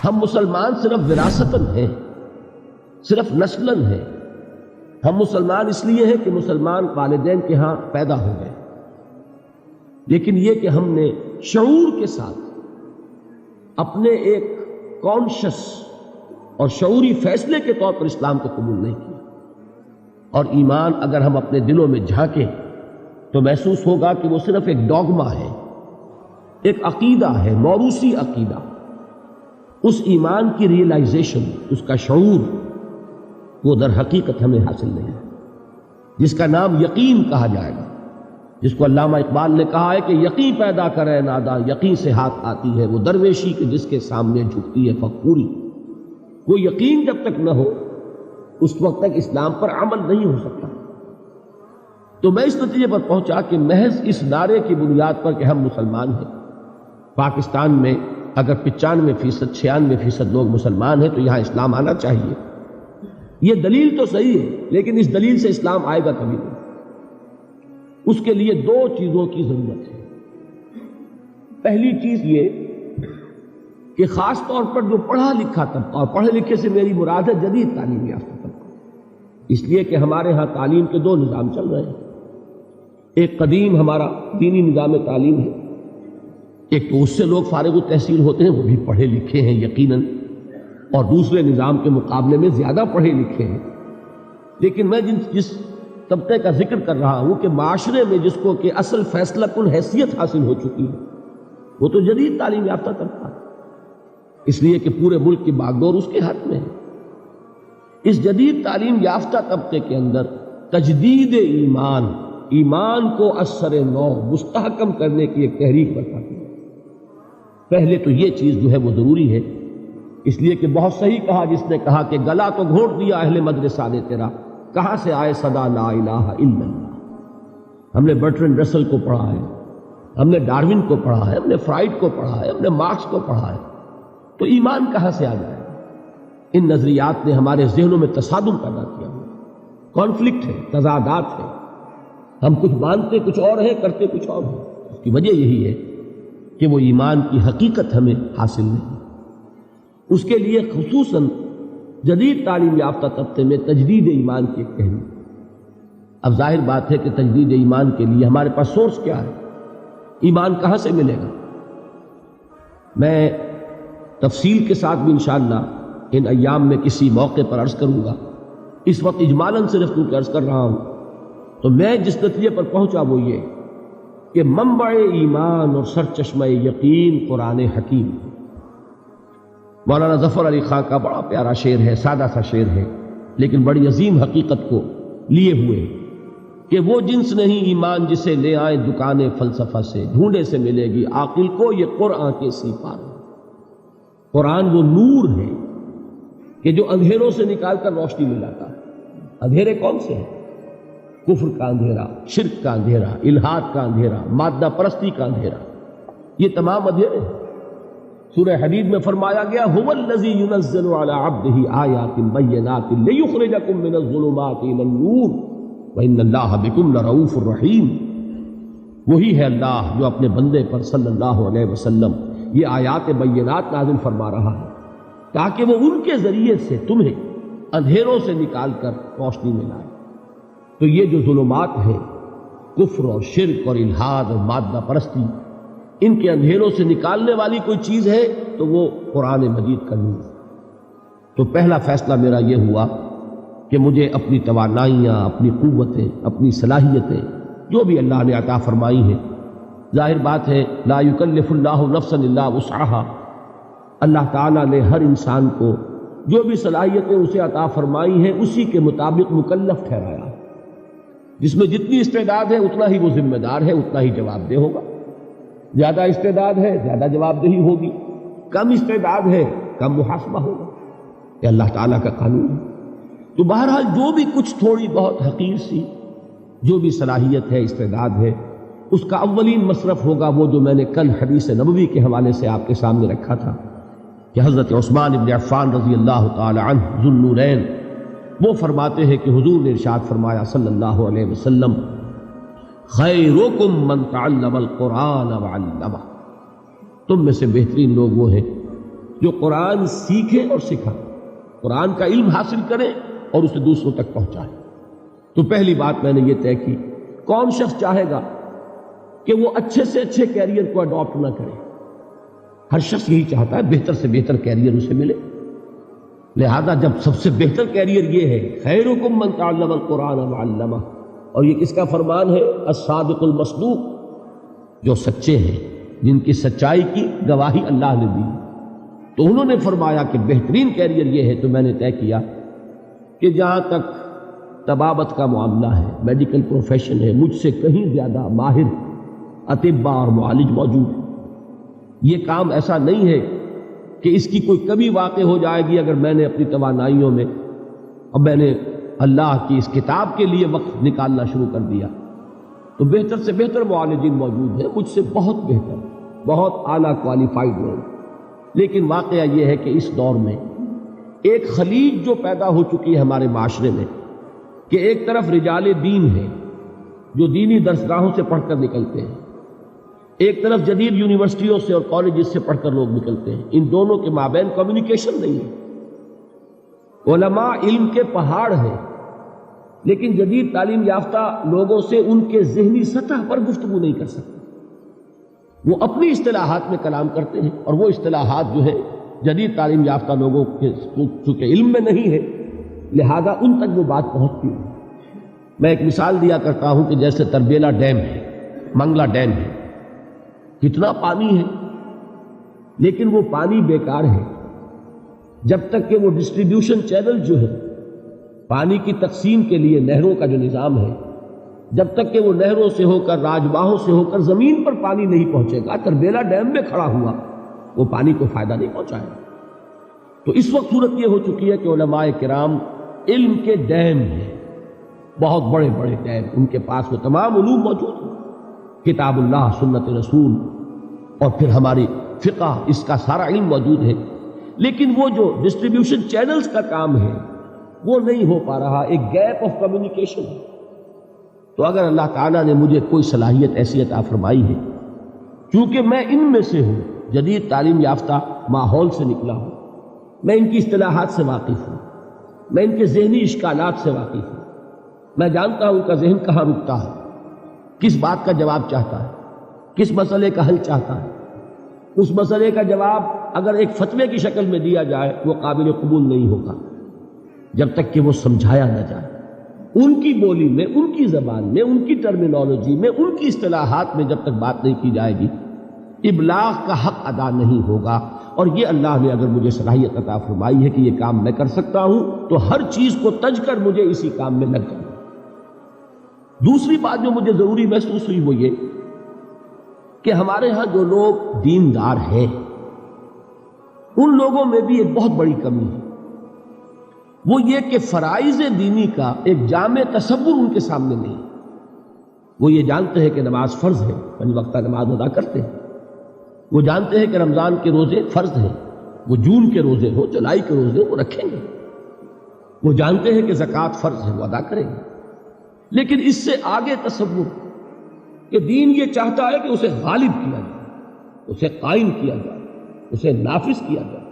ہم مسلمان صرف وراثتاً ہیں، صرف نسلاً ہیں۔ ہم مسلمان اس لیے ہیں کہ مسلمان والدین کے ہاں پیدا ہو گئے، لیکن یہ کہ ہم نے شعور کے ساتھ اپنے ایک کانشس اور شعوری فیصلے کے طور پر اسلام کو قبول نہیں کیا۔ اور ایمان اگر ہم اپنے دلوں میں جھانکیں تو محسوس ہوگا کہ وہ صرف ایک ڈوگما ہے، ایک عقیدہ ہے، موروثی عقیدہ۔ اس ایمان کی ریئلائزیشن، اس کا شعور، وہ در حقیقت ہمیں حاصل نہیں ہے، جس کا نام یقین کہا جائے گا، جس کو علامہ اقبال نے کہا ہے کہ یقین پیدا کرے ناداں، یقین سے ہاتھ آتی ہے وہ درویشی کہ جس کے سامنے جھکتی ہے فقوری۔ وہ یقین جب تک نہ ہو اس وقت تک اسلام پر عمل نہیں ہو سکتا۔ تو میں اس نتیجے پر پہنچا کہ محض اس نعرے کی بنیاد پر کہ ہم مسلمان ہیں، پاکستان میں اگر 95%، 96% لوگ مسلمان ہیں تو یہاں اسلام آنا چاہیے۔ یہ دلیل تو صحیح ہے، لیکن اس دلیل سے اسلام آئے گا کبھی نہیں۔ اس کے لیے دو چیزوں کی ضرورت ہے۔ پہلی چیز یہ کہ خاص طور پر جو پڑھا لکھا طبقہ، اور پڑھے لکھے سے میری مراد ہے جدید تعلیم یافتہ طبقہ، اس لیے کہ ہمارے ہاں تعلیم کے دو نظام چل رہے ہیں۔ ایک قدیم ہمارا دینی نظام تعلیم ہے، ایک تو اس سے لوگ فارغ التحصیل ہوتے ہیں، وہ بھی پڑھے لکھے ہیں یقیناً، اور دوسرے نظام کے مقابلے میں زیادہ پڑھے لکھے ہیں۔ لیکن میں جس طبقے کا ذکر کر رہا ہوں کہ معاشرے میں جس کو کہ اصل فیصلہ کن حیثیت حاصل ہو چکی ہے، وہ تو جدید تعلیم یافتہ طبقہ ہے، اس لیے کہ پورے ملک کی باغڈور اس کے ہاتھ میں ہے۔ اس جدید تعلیم یافتہ طبقے کے اندر تجدید ایمان کو اثر نو مستحکم کرنے کی ایک تحریک برپاتی ہے۔ پہلے تو یہ چیز جو ہے وہ ضروری ہے، اس لیے کہ بہت صحیح کہا جس نے کہا کہ گلا تو گھونٹ دیا اہل مدرسہ نے تیرا، کہاں سے آئے صدا لا الہ الا اللہ۔ ہم نے برٹرینڈ رسل کو پڑھا ہے، ہم نے ڈاروین کو پڑھا ہے، ہم نے فرائڈ کو پڑھا ہے، ہم نے مارکس کو پڑھا ہے، تو ایمان کہاں سے آ جائے؟ ان نظریات نے ہمارے ذہنوں میں تصادم پیدا کیا ہوا، کانفلکٹ ہے، تضادات ہے، ہم کچھ مانتے کچھ اور ہیں، کرتے کچھ اور ہیں۔ اس کی وجہ یہی ہے کہ وہ ایمان کی حقیقت ہمیں حاصل نہیں۔ اس کے لیے خصوصاً جدید تعلیم یافتہ طبقے میں تجدید ایمان کی ایک تحریک۔ اب ظاہر بات ہے کہ تجدید ایمان کے لیے ہمارے پاس سورس کیا ہے، ایمان کہاں سے ملے گا؟ میں تفصیل کے ساتھ بھی انشاءاللہ ان ایام میں کسی موقع پر عرض کروں گا، اس وقت اجمالاً صرف کیونکہ عرض کر رہا ہوں۔ تو میں جس نتیجے پر پہنچا وہ یہ کہ منبع ایمان اور سرچشمہ یقین قرآن حکیم۔ مولانا ظفر علی خان کا بڑا پیارا شعر ہے، سادہ سا شعر ہے، لیکن بڑی عظیم حقیقت کو لیے ہوئے کہ وہ جنس نہیں ایمان جسے لے آئیں دکان فلسفہ سے، ڈھونڈے سے ملے گی عاقل کو یہ قرآن کے سیپار۔ قرآن وہ نور ہے کہ جو اندھیروں سے نکال کر روشنی میں لاتا ہے۔ اندھیرے کون سے ہیں؟ کفر کا اندھیرا، شرک کا اندھیرا، الحاد کا اندھیرا، مادہ پرستی کا اندھیرا، یہ تمام اندھیرے ہیں۔ سورہ حدید میں فرمایا گیا هو الذی ينزل على عبده آیات بینات لیخرجکم من الظلمات الى النور وان اللہ بکم لرؤوف رحیم۔ وہی ہے اللہ جو اپنے بندے پر صلی اللہ علیہ وسلم یہ آیات بینات نازل فرما رہا ہے تاکہ وہ ان کے ذریعے سے تمہیں اندھیروں سے نکال کر روشنی میں لائے۔ تو یہ جو ظلمات ہیں، کفر اور شرک اور الحاد اور مادہ پرستی، ان کے اندھیروں سے نکالنے والی کوئی چیز ہے تو وہ قرآن مجید کا نور۔ تو پہلا فیصلہ میرا یہ ہوا کہ مجھے اپنی توانائیاں، اپنی قوتیں، اپنی صلاحیتیں جو بھی اللہ نے عطا فرمائی ہیں، ظاہر بات ہے لا یکلف اللہ نفسا الا وسعها، اللہ تعالیٰ نے ہر انسان کو جو بھی صلاحیتیں اسے عطا فرمائی ہیں اسی کے مطابق مکلف ٹھہرایا۔ جس میں جتنی استعداد ہے اتنا ہی وہ ذمہ دار ہے، اتنا ہی جواب دہ ہوگا۔ زیادہ استعداد ہے زیادہ جواب دہی ہوگی، کم استعداد ہے کم محاسبہ ہوگا، یہ اللہ تعالیٰ کا قانون ہے۔ تو بہرحال جو بھی کچھ تھوڑی بہت حقیر سی جو بھی صلاحیت ہے، استعداد ہے، اس کا اولین مصرف ہوگا وہ جو میں نے کل حدیث نبوی کے حوالے سے آپ کے سامنے رکھا تھا کہ حضرت عثمان بن عفان رضی اللہ تعالی عنہ ذو النورین وہ فرماتے ہیں کہ حضور نے ارشاد فرمایا صلی اللہ علیہ وسلم خیرکم من تعلم القرآن وعلمہ، تم میں سے بہترین لوگ وہ ہیں جو قرآن سیکھیں اور سکھائیں، قرآن کا علم حاصل کریں اور اسے دوسروں تک پہنچائیں۔ تو پہلی بات میں نے یہ طے کی، کون شخص چاہے گا کہ وہ اچھے سے اچھے کیریئر کو اڈاپٹ نہ کرے؟ ہر شخص یہی چاہتا ہے بہتر سے بہتر کیریئر اسے ملے۔ لہذا جب سب سے بہتر کیریئر یہ ہے، خیرکم من تعلم القرآن وعلمہ، اور یہ کس کا فرمان ہے؟ الصادق المصدوق، جو سچے ہیں، جن کی سچائی کی گواہی اللہ نے دی۔ تو انہوں نے فرمایا کہ بہترین کیریئر یہ ہے، تو میں نے طے کیا کہ جہاں تک طبابت کا معاملہ ہے، میڈیکل پروفیشن ہے، مجھ سے کہیں زیادہ ماہر اطباء اور معالج موجود ہیں۔ یہ کام ایسا نہیں ہے کہ اس کی کوئی کمی واقع ہو جائے گی اگر میں نے اپنی توانائیوں میں، اب میں نے اللہ کی اس کتاب کے لیے وقت نکالنا شروع کر دیا۔ تو بہتر سے بہتر معالجین موجود ہیں، مجھ سے بہت بہتر، بہت اعلیٰ کوالیفائڈ لوگ۔ لیکن واقعہ یہ ہے کہ اس دور میں ایک خلیج جو پیدا ہو چکی ہے ہمارے معاشرے میں، کہ ایک طرف رجال دین ہے جو دینی درسگاہوں سے پڑھ کر نکلتے ہیں، ایک طرف جدید یونیورسٹیوں سے اور کالجز سے پڑھ کر لوگ نکلتے ہیں، ان دونوں کے مابین کمیونیکیشن نہیں ہے۔ علماء علم کے پہاڑ ہیں، لیکن جدید تعلیم یافتہ لوگوں سے ان کے ذہنی سطح پر گفتگو نہیں کر سکتے۔ وہ اپنی اصطلاحات میں کلام کرتے ہیں، اور وہ اصطلاحات جو ہے جدید تعلیم یافتہ لوگوں کے چونکہ علم میں نہیں ہے، لہذا ان تک وہ بات پہنچتی ہے۔ میں ایک مثال دیا کرتا ہوں کہ جیسے تربیلا ڈیم ہے، منگلا ڈیم ہے، کتنا پانی ہے، لیکن وہ پانی بیکار ہے جب تک کہ وہ ڈسٹریبیوشن چینل جو ہے پانی کی تقسیم کے لیے نہروں کا جو نظام ہے، جب تک کہ وہ نہروں سے ہو کر، راجباہوں سے ہو کر زمین پر پانی نہیں پہنچے گا، تربیلا ڈیم میں کھڑا ہوا وہ پانی کو فائدہ نہیں پہنچائے گا۔ تو اس وقت صورت یہ ہو چکی ہے کہ علماء کرام علم کے ڈیم ہیں، بہت بڑے بڑے ڈیم، ان کے پاس وہ تمام علوم موجود ہیں، کتاب اللہ، سنت رسول، اور پھر ہماری فقہ، اس کا سارا علم موجود ہے، لیکن وہ جو ڈسٹریبیوشن چینلز کا کام ہے وہ نہیں ہو پا رہا، ایک گیپ آف کمیونیکیشن ہے۔ تو اگر اللہ تعالیٰ نے مجھے کوئی صلاحیت ایسی عطا فرمائی ہے، چونکہ میں ان میں سے ہوں، جدید تعلیم یافتہ ماحول سے نکلا ہوں، میں ان کی اصطلاحات سے واقف ہوں، میں ان کے ذہنی اشکالات سے واقف ہوں، میں جانتا ہوں ان کا ذہن کہاں رکتا ہے، کس بات کا جواب چاہتا ہے، کس مسئلے کا حل چاہتا ہے۔ اس مسئلے کا جواب اگر ایک فتوے کی شکل میں دیا جائے وہ قابل قبول نہیں ہوگا جب تک کہ وہ سمجھایا نہ جائے، ان کی بولی میں، ان کی زبان میں، ان کی ٹرمینالوجی میں، ان کی اصطلاحات میں جب تک بات نہیں کی جائے گی، ابلاغ کا حق ادا نہیں ہوگا۔ اور یہ اللہ نے اگر مجھے صلاحیت عطا فرمائی ہے کہ یہ کام میں کر سکتا ہوں، تو ہر چیز کو تج کر مجھے اسی کام میں لگ جانا۔ دوسری بات جو مجھے ضروری محسوس ہوئی وہ یہ کہ ہمارے ہاں جو لوگ دیندار ہیں، ان لوگوں میں بھی ایک بہت بڑی کمی ہے، وہ یہ کہ فرائض دینی کا ایک جامع تصور ان کے سامنے نہیں۔ وہ یہ جانتے ہیں کہ نماز فرض ہے، 5 وقتہ نماز ادا کرتے ہیں، وہ جانتے ہیں کہ رمضان کے روزے فرض ہیں، وہ جون کے روزے ہو، جولائی کے روزے وہ رکھیں گے، وہ جانتے ہیں کہ زکوٰۃ فرض ہے، وہ ادا کریں گے، لیکن اس سے آگے تصور کہ دین یہ چاہتا ہے کہ اسے غالب کیا جائے، اسے قائم کیا جائے، اسے نافذ کیا جائے،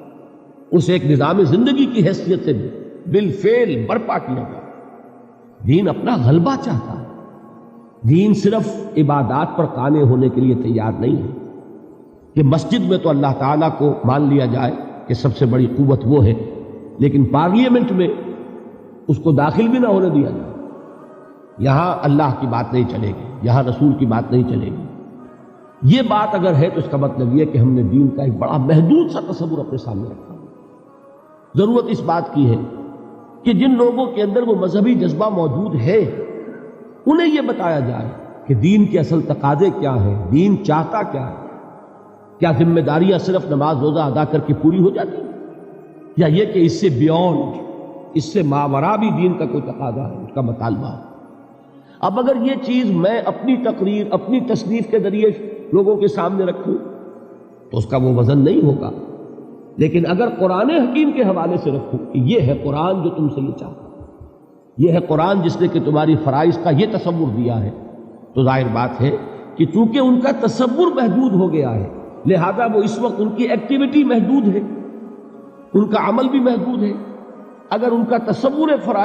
اسے ایک نظام زندگی کی حیثیت سے بالفعل برپا کیا جائے۔ دین اپنا غلبہ چاہتا ہے، دین صرف عبادات پر قانے ہونے کے لیے تیار نہیں ہے کہ مسجد میں تو اللہ تعالیٰ کو مان لیا جائے کہ سب سے بڑی قوت وہ ہے، لیکن پارلیمنٹ میں اس کو داخل بھی نہ ہونے دیا جائے۔ یہاں اللہ کی بات نہیں چلے گی، یہاں رسول کی بات نہیں چلے گی۔ یہ بات اگر ہے تو اس کا مطلب یہ کہ ہم نے دین کا ایک بڑا محدود سا تصور اپنے سامنے رکھا۔ ضرورت اس بات کی ہے کہ جن لوگوں کے اندر وہ مذہبی جذبہ موجود ہے، انہیں یہ بتایا جائے کہ دین کے اصل تقاضے کیا ہیں، دین چاہتا کیا ہے۔ کیا ذمہ داریاں صرف نماز روزہ ادا کر کے پوری ہو جاتی ہیں، یا یہ کہ اس سے بیونڈ، اس سے ماوراء بھی دین کا کوئی تقاضا ہے، اس کا مطالبہ ہے۔ اب اگر یہ چیز میں اپنی تقریر، اپنی تصنیف کے ذریعے لوگوں کے سامنے رکھوں تو اس کا وہ وزن نہیں ہوگا، لیکن اگر قرآن حکیم کے حوالے سے رکھوں کہ یہ ہے قرآن جو تم سے یہ چاہتا ہے، یہ ہے قرآن جس نے کہ تمہاری فرائض کا یہ تصور دیا ہے، تو ظاہر بات ہے کہ چونکہ ان کا تصور محدود ہو گیا ہے، لہذا وہ اس وقت ان کی ایکٹیویٹی محدود ہے، ان کا عمل بھی محدود ہے. اگر ان کا تصور فرائض